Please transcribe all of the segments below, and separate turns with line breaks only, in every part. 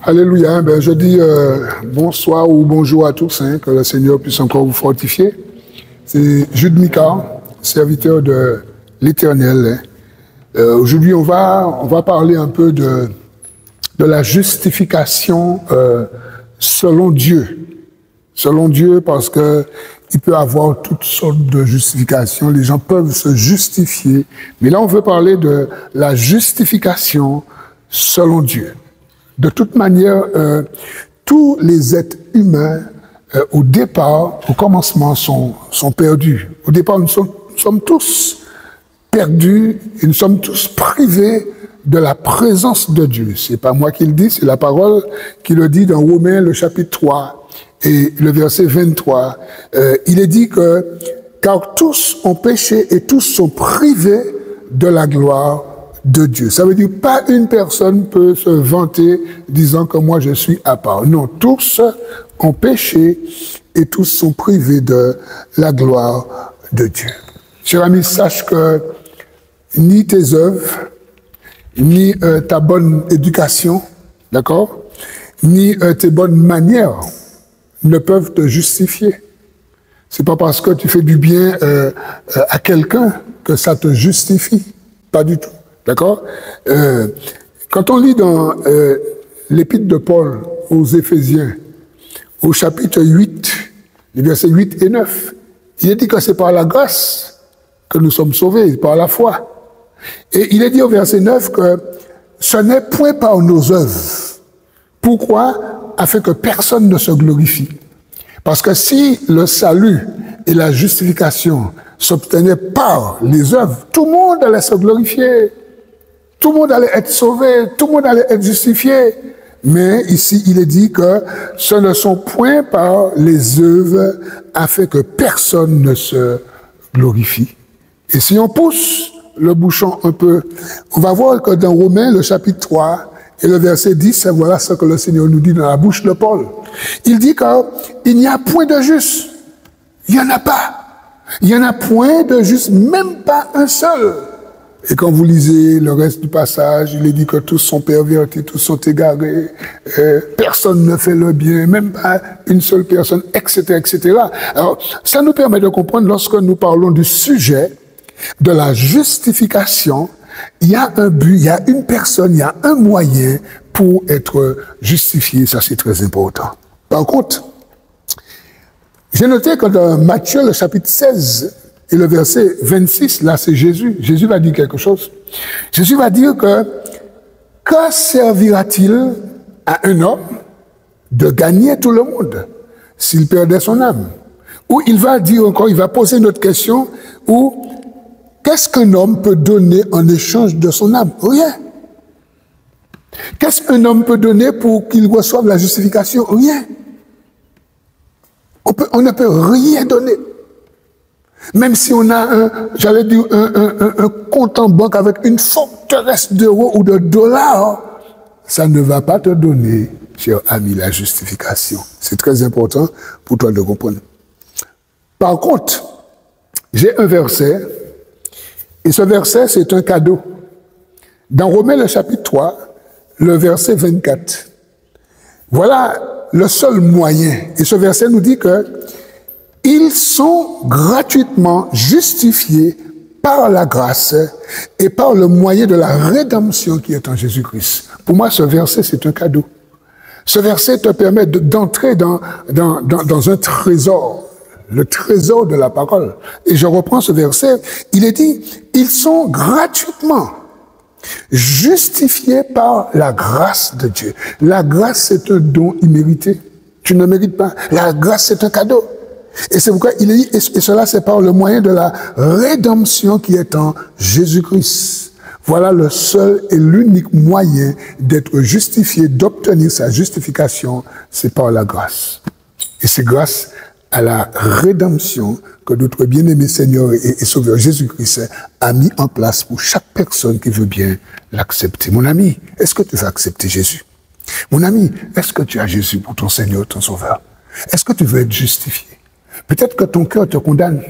Alléluia. Ben, je dis bonsoir ou bonjour à tous, hein, que le Seigneur puisse encore vous fortifier. C'est Jude Mika, serviteur de l'Éternel. Aujourd'hui, on va parler un peu de la justification selon Dieu. Selon Dieu, parce que il peut y avoir toutes sortes de justifications. Les gens peuvent se justifier. Mais là, on veut parler de la justification selon Dieu. De toute manière, tous les êtres humains, au départ, au commencement, sont perdus. Au départ, nous sommes tous perdus et nous sommes tous privés de la présence de Dieu. C'est pas moi qui le dis, c'est la parole qui le dit dans Romains, le chapitre 3 et le verset 23. Il est dit que « Car tous ont péché et tous sont privés de la gloire de Dieu ». Ça veut dire pas une personne peut se vanter disant que moi je suis à part. Non, tous ont péché et tous sont privés de la gloire de Dieu. Cher ami, sache que ni tes œuvres, ni ta bonne éducation, d'accord, ni tes bonnes manières ne peuvent te justifier. C'est pas parce que tu fais du bien à quelqu'un que ça te justifie. Pas du tout. D'accord? Quand on lit dans l'épître de Paul aux Éphésiens, au chapitre 8, les versets 8 et 9, il est dit que c'est par la grâce que nous sommes sauvés, par la foi. Et il est dit au verset 9 que ce n'est point par nos œuvres. Pourquoi? Afin que personne ne se glorifie. Parce que si le salut et la justification s'obtenaient par les œuvres, tout le monde allait se glorifier. Tout le monde allait être sauvé, tout le monde allait être justifié. Mais ici, il est dit que ce ne sont point par les œuvres afin que personne ne se glorifie. Et si on pousse le bouchon un peu, on va voir que dans Romains, le chapitre 3 et le verset 10, voilà ce que le Seigneur nous dit dans la bouche de Paul. Il dit qu'il n'y a point de juste. Il n'y en a pas. Il n'y en a point de juste, même pas un seul. Et quand vous lisez le reste du passage, il est dit que tous sont pervertis, tous sont égarés, personne ne fait le bien, même pas une seule personne, etc., etc. Alors, ça nous permet de comprendre, lorsque nous parlons du sujet de la justification, il y a un but, il y a une personne, il y a un moyen pour être justifié. Ça, c'est très important. Par contre, j'ai noté que dans Matthieu, le chapitre 16, et le verset 26, là, c'est Jésus. Jésus va dire quelque chose. Jésus va dire que servira-t-il à un homme de gagner tout le monde s'il perdait son âme? Ou il va dire encore, il va poser une autre question, ou qu'est-ce qu'un homme peut donner en échange de son âme? Rien. Qu'est-ce qu'un homme peut donner pour qu'il reçoive la justification? Rien. On ne peut rien donner. Même si on a un compte en banque avec une forteresse d'euros ou de dollars, ça ne va pas te donner, cher ami, la justification. C'est très important pour toi de comprendre. Par contre, j'ai un verset, et ce verset, c'est un cadeau. Dans Romains, le chapitre 3, le verset 24. Voilà le seul moyen. Et ce verset nous dit que ils sont gratuitement justifiés par la grâce et par le moyen de la rédemption qui est en Jésus-Christ. Pour moi, ce verset, c'est un cadeau. Ce verset te permet d'entrer dans un trésor, le trésor de la parole. Et je reprends ce verset, il est dit, ils sont gratuitement justifiés par la grâce de Dieu. La grâce, c'est un don immérité. Tu ne mérites pas. La grâce, c'est un cadeau. Et c'est pourquoi il est dit, et cela c'est par le moyen de la rédemption qui est en Jésus-Christ. Voilà le seul et l'unique moyen d'être justifié, d'obtenir sa justification, c'est par la grâce. Et c'est grâce à la rédemption que notre bien-aimé Seigneur et Sauveur Jésus-Christ a mis en place pour chaque personne qui veut bien l'accepter. Mon ami, est-ce que tu veux accepter Jésus? Mon ami, est-ce que tu as Jésus pour ton Seigneur, ton Sauveur? Est-ce que tu veux être justifié? Peut-être que ton cœur te condamne.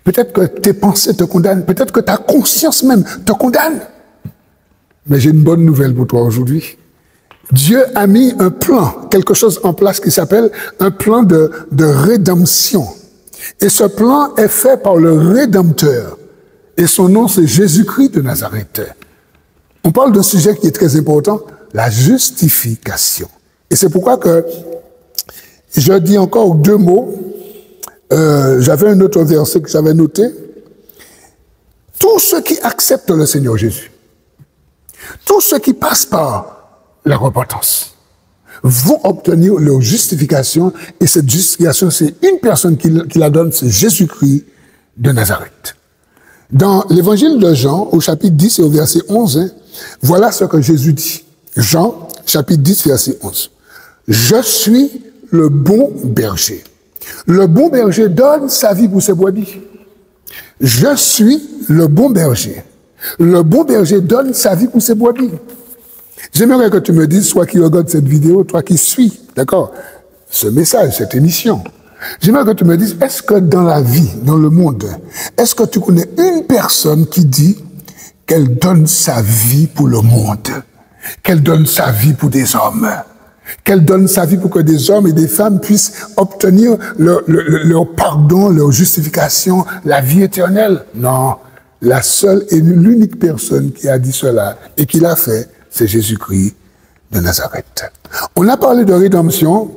Peut-être que tes pensées te condamnent. Peut-être que ta conscience même te condamne. Mais j'ai une bonne nouvelle pour toi aujourd'hui. Dieu a mis un plan, quelque chose en place qui s'appelle un plan de rédemption. Et ce plan est fait par le Rédempteur. Et son nom, c'est Jésus-Christ de Nazareth. On parle d'un sujet qui est très important, la justification. Et c'est pourquoi que je dis encore deux mots. J'avais un autre verset que j'avais noté. Tous ceux qui acceptent le Seigneur Jésus, tous ceux qui passent par la repentance, vont obtenir leur justification. Et cette justification, c'est une personne qui la donne, c'est Jésus-Christ de Nazareth. Dans l'évangile de Jean, au chapitre 10 et au verset 11, voilà ce que Jésus dit. Jean, chapitre 10, verset 11. Je suis le bon berger. Le bon berger donne sa vie pour ses brebis. Je suis le bon berger. Le bon berger donne sa vie pour ses brebis. J'aimerais que tu me dises, toi qui regardes cette vidéo, toi qui suis, d'accord, ce message, cette émission, j'aimerais que tu me dises, est-ce que dans la vie, dans le monde, est-ce que tu connais une personne qui dit qu'elle donne sa vie pour le monde, qu'elle donne sa vie pour des hommes, qu'elle donne sa vie pour que des hommes et des femmes puissent obtenir leur pardon, leur justification, la vie éternelle? Non, la seule et l'unique personne qui a dit cela et qui l'a fait, c'est Jésus-Christ de Nazareth. On a parlé de rédemption.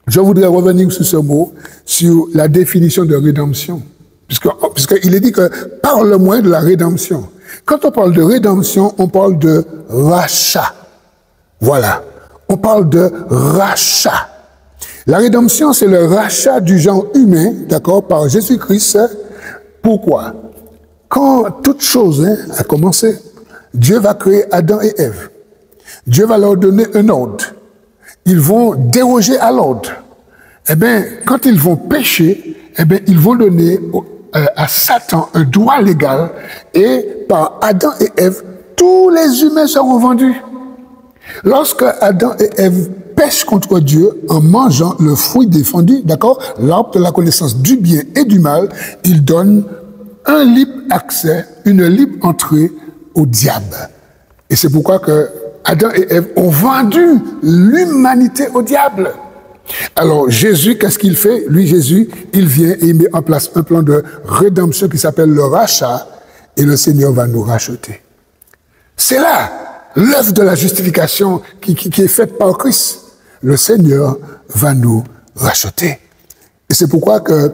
Je voudrais revenir sur ce mot, sur la définition de rédemption. Puisqu'il est dit que parle-moi de la rédemption. Quand on parle de rédemption, on parle de rachat. Voilà. On parle de rachat. La rédemption, c'est le rachat du genre humain, d'accord, par Jésus-Christ. Pourquoi? Quand toute chose a commencé, Dieu va créer Adam et Ève. Dieu va leur donner un ordre. Ils vont déroger à l'ordre. Eh bien, quand ils vont pécher, eh bien, ils vont donner à Satan un droit légal et par Adam et Ève, tous les humains seront vendus. Lorsque Adam et Ève pêchent contre Dieu en mangeant le fruit défendu, d'accord, l'arbre de la connaissance du bien et du mal, ils donnent un libre accès, une libre entrée au diable. Et c'est pourquoi que Adam et Ève ont vendu l'humanité au diable. Alors Jésus, qu'est-ce qu'il fait? Lui, Jésus, il vient et il met en place un plan de rédemption qui s'appelle le rachat, et le Seigneur va nous racheter. C'est là l'œuvre de la justification qui est faite par Christ. Le Seigneur va nous racheter. Et c'est pourquoi que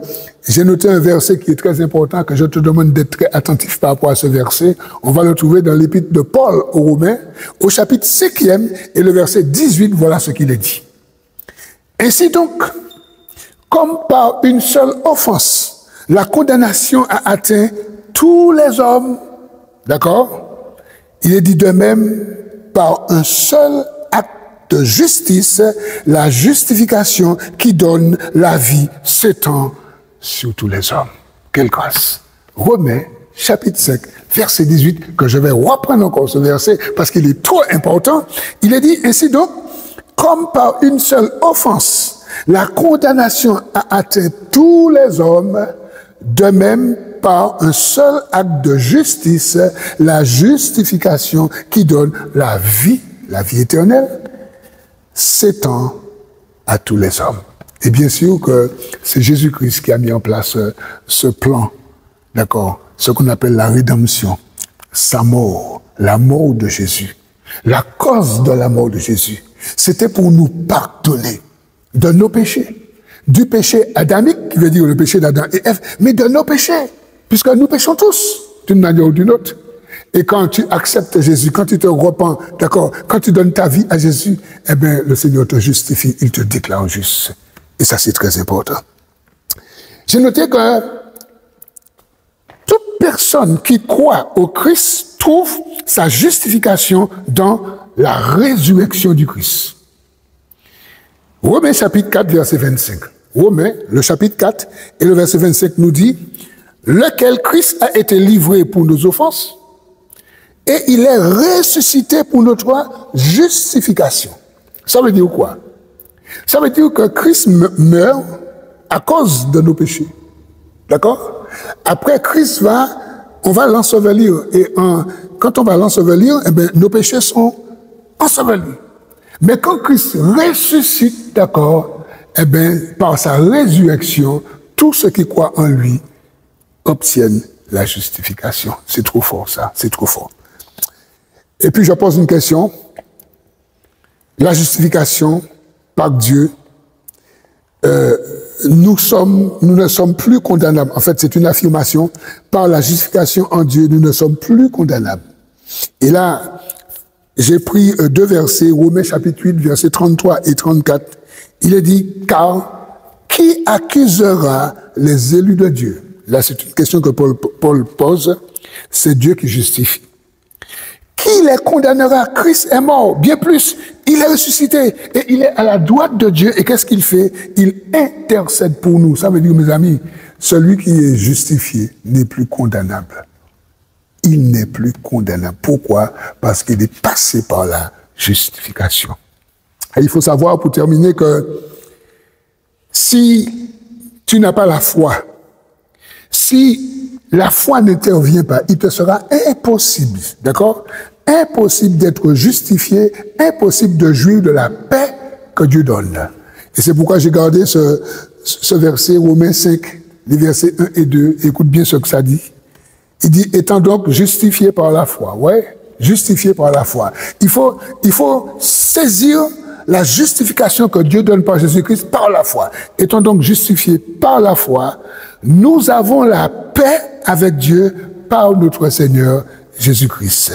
j'ai noté un verset qui est très important, que je te demande d'être très attentif par rapport à ce verset. On va le trouver dans l'épître de Paul aux Romains, au chapitre 5e, et le verset 18, voilà ce qu'il est dit. Ainsi donc, comme par une seule offense, la condamnation a atteint tous les hommes, d'accord? Il est dit de même, par un seul acte de justice, la justification qui donne la vie s'étend sur tous les hommes. Quelle grâce! Romains, chapitre 5, verset 18, que je vais reprendre encore ce verset parce qu'il est trop important. Il est dit ainsi donc, comme par une seule offense, la condamnation a atteint tous les hommes, de même par un seul acte de justice, la justification qui donne la vie éternelle, s'étend à tous les hommes. Et bien sûr que c'est Jésus-Christ qui a mis en place ce plan, d'accord, ce qu'on appelle la rédemption, sa mort, la mort de Jésus. La cause de la mort de Jésus, c'était pour nous pardonner de nos péchés, du péché adamique, qui veut dire le péché d'Adam et Ève, mais de nos péchés, puisque nous péchons tous, d'une manière ou d'une autre. Et quand tu acceptes Jésus, quand tu te repens, d'accord, quand tu donnes ta vie à Jésus, eh bien, le Seigneur te justifie, il te déclare juste. Et ça, c'est très important. J'ai noté que toute personne qui croit au Christ trouve sa justification dans la résurrection du Christ. Romains chapitre 4, verset 25. Romains, le chapitre 4 et le verset 25 nous dit « Lequel Christ a été livré pour nos offenses et il est ressuscité pour notre justification. » Ça veut dire quoi? Ça veut dire que Christ meurt à cause de nos péchés. D'accord? Après, Christ on va l'ensevelir. Et quand on va l'ensevelir, eh bien, nos péchés sont ensevelis. Mais quand Christ ressuscite, d'accord, eh bien, par sa résurrection, tous ceux qui croient en lui obtiennent la justification. C'est trop fort, ça, c'est trop fort. Et puis je pose une question. La justification par Dieu, nous ne sommes plus condamnables. En fait, c'est une affirmation. Par la justification en Dieu, nous ne sommes plus condamnables. Et là, j'ai pris deux versets, Romains chapitre 8, versets 33 et 34. Il est dit, car qui accusera les élus de Dieu? Là, c'est une question que Paul pose. C'est Dieu qui justifie. Qui les condamnera? Christ est mort, bien plus. Il est ressuscité et il est à la droite de Dieu. Et qu'est-ce qu'il fait? Il intercède pour nous. Ça veut dire, mes amis, celui qui est justifié n'est plus condamnable. Il n'est plus condamnable. Pourquoi? Parce qu'il est passé par la justification. Et il faut savoir, pour terminer, que si tu n'as pas la foi, si la foi n'intervient pas, il te sera impossible, d'accord? Impossible d'être justifié, impossible de jouir de la paix que Dieu donne. Et c'est pourquoi j'ai gardé ce verset, Romains 5, les versets 1 et 2. Écoute bien ce que ça dit. Il dit, étant donc justifié par la foi. Ouais, justifié par la foi. Il faut saisir la justification que Dieu donne par Jésus-Christ par la foi. Étant donc justifié par la foi, nous avons la paix avec Dieu par notre Seigneur Jésus-Christ,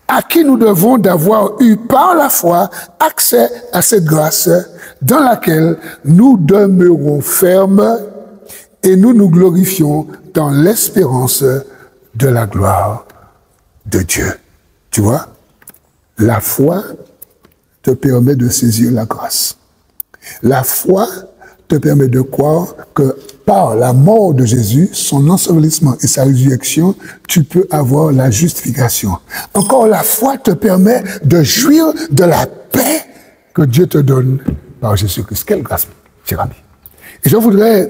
à qui nous devons d'avoir eu par la foi accès à cette grâce dans laquelle nous demeurons fermes et nous nous glorifions dans l'espérance de la gloire de Dieu. Tu vois, la foi te permet de saisir la grâce. La foi te permet de croire que par la mort de Jésus, son ensevelissement et sa résurrection, tu peux avoir la justification. Encore, la foi te permet de jouir de la paix que Dieu te donne par Jésus-Christ. Quelle grâce, cher ami. Et je voudrais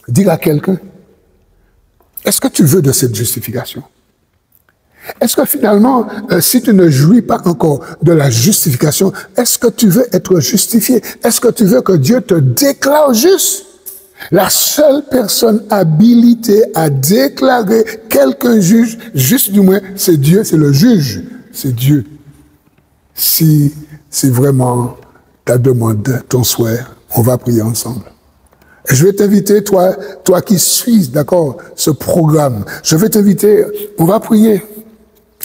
dire à quelqu'un, est-ce que tu veux de cette justification? Est-ce que finalement, si tu ne jouis pas encore de la justification, est-ce que tu veux être justifié? Est-ce que tu veux que Dieu te déclare juste? La seule personne habilitée à déclarer quelqu'un juge, juste du moins, c'est Dieu, c'est le juge, c'est Dieu. Si c'est vraiment ta demande, ton souhait, on va prier ensemble. Et je vais t'inviter, toi qui suis, d'accord, ce programme, je vais t'inviter, on va prier.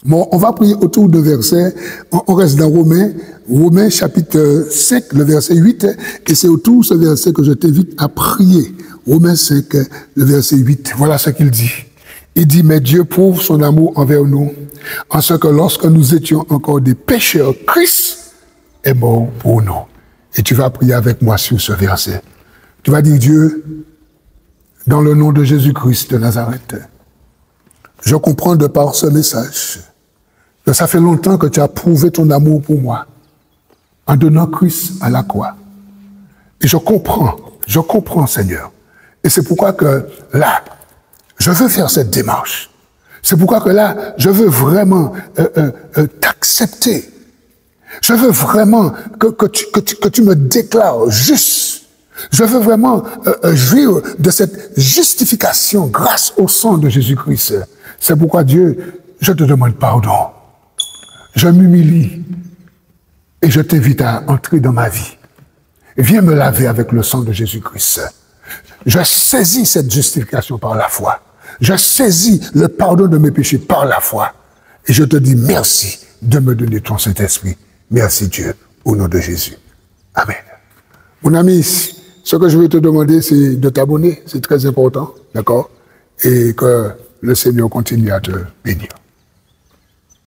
Bon, on va prier autour de versets. On reste dans Romains chapitre 5, le verset 8, et c'est autour de ce verset que je t'invite à prier. Romains 5, le verset 8, voilà ce qu'il dit. Il dit, mais Dieu prouve son amour envers nous, en ce que lorsque nous étions encore des pécheurs, Christ est mort pour nous. Et tu vas prier avec moi sur ce verset. Tu vas dire, Dieu, dans le nom de Jésus-Christ de Nazareth, je comprends de par ce message que ça fait longtemps que tu as prouvé ton amour pour moi en donnant Christ à la croix. Et je comprends, Seigneur. Et c'est pourquoi que là, je veux faire cette démarche. C'est pourquoi que là, je veux vraiment t'accepter. Je veux vraiment que tu me déclares juste. Je veux vraiment jouir de cette justification grâce au sang de Jésus-Christ. C'est pourquoi Dieu, je te demande pardon. Je m'humilie et je t'invite à entrer dans ma vie. Viens me laver avec le sang de Jésus-Christ. Je saisis cette justification par la foi. Je saisis le pardon de mes péchés par la foi. Et je te dis merci de me donner ton Saint-Esprit. Merci Dieu, au nom de Jésus. Amen. Mon ami, ce que je veux te demander, c'est de t'abonner. C'est très important, d'accord? Et que le Seigneur continue à te bénir.